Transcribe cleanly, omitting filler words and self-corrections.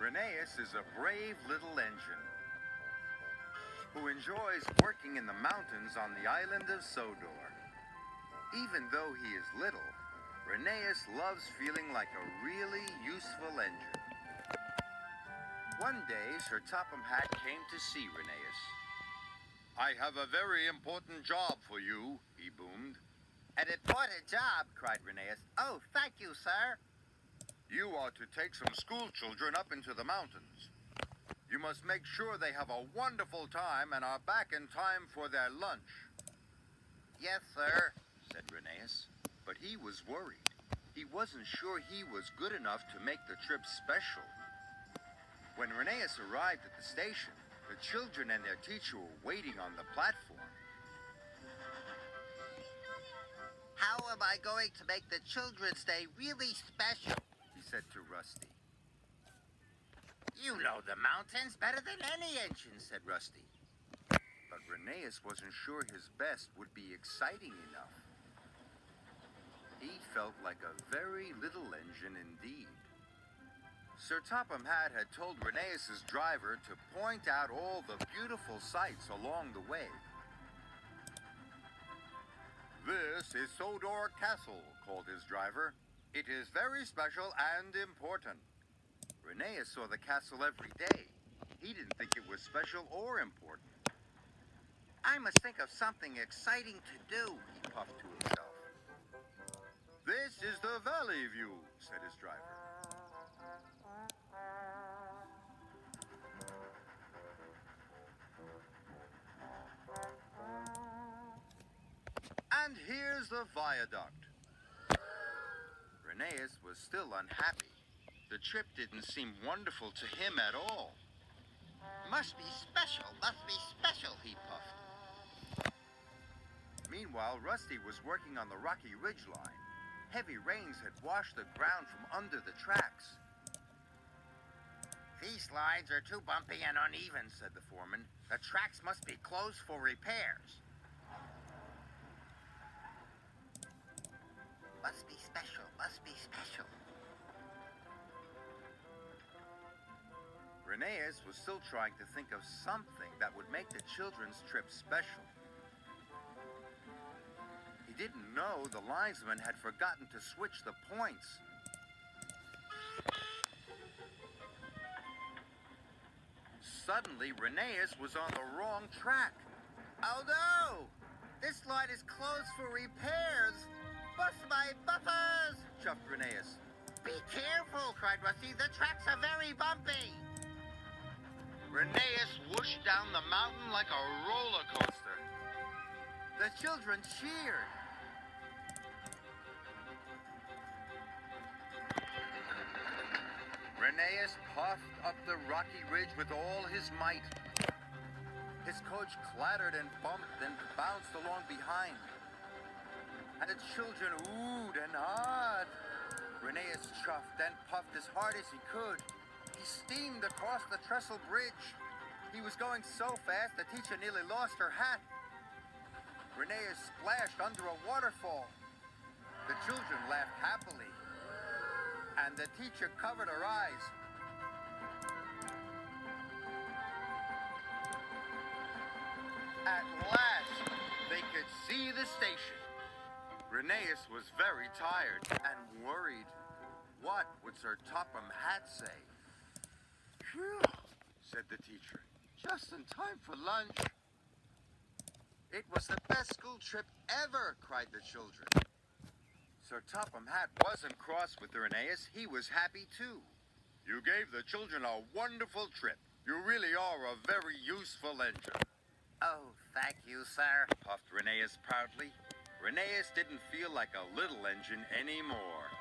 Percy-rheneas is a brave little engine who enjoys working in the mountains on the island of Sodor. Even though he is little, Rheneas loves feeling like a really useful engine. One day, Sir Topham Hatt came to see Rheneas. "I have a very important job for you," he boomed. "An important job?" cried Rheneas. "Oh, thank you, sir." "You are to take some school children up into the mountains. You must make sure they have a wonderful time and are back in time for their lunch." "Yes, sir," said Rheneas. But he was worried. He wasn't sure he was good enough to make the trip special. When Rheneas arrived at the station, the children and their teacher were waiting on the platform. "How am I going to make the Children's Day really special?" he said to Rusty. "You know the mountains better than any engine," said Rusty. But Rheneas wasn't sure his best would be exciting enough. He felt like a very little engine indeed. Sir Topham Hatt had told Rheneas' driver to point out all the beautiful sights along the way. "This is Sodor Castle," called his driver. "It is very special and important." Rheneas saw the castle every day. He didn't think it was special or important. "I must think of something exciting to do," he puffed to himself. "This is the valley view," said his driver. "And here's the viaduct." Rheneas was still unhappy. The trip didn't seem wonderful to him at all. Must be special, he puffed. Meanwhile, Rusty was working on the rocky ridgeline. Heavy rains had washed the ground from under the tracks. "These lines are too bumpy and uneven," said the foreman. "The tracks must be closed for repairs." Must be special. Rheneas was still trying to think of something that would make the children's trip special. He didn't know the linesman had forgotten to switch the points. Suddenly, Rheneas was on the wrong track. "Oh no! This line is closed for repairs! Bust my buffers!" chuffed Rheneas. "Be careful!" cried Rusty. "The tracks are very bumpy!" Rheneas whooshed down the mountain like a roller coaster. The children cheered. Rheneas puffed up the rocky ridge with all his might. His coach clattered and bumped and bounced along behind. And the children oohed and hawed. Rheneas chuffed and puffed as hard as he could. He steamed across the trestle bridge. He was going so fast the teacher nearly lost her hat. Rheneas splashed under a waterfall. The children laughed happily, and the teacher covered her eyes. At last, they could see the station. Rheneas was very tired and worried. What would Sir Topham Hatt say? "Phew," said the teacher. "Just in time for lunch." "It was the best school trip ever," cried the children. Sir Topham Hatt wasn't cross with Rheneas. He was happy too. "You gave the children a wonderful trip. You really are a very useful engine." "Oh, thank you, sir," puffed Rheneas proudly. Rheneas didn't feel like a little engine anymore.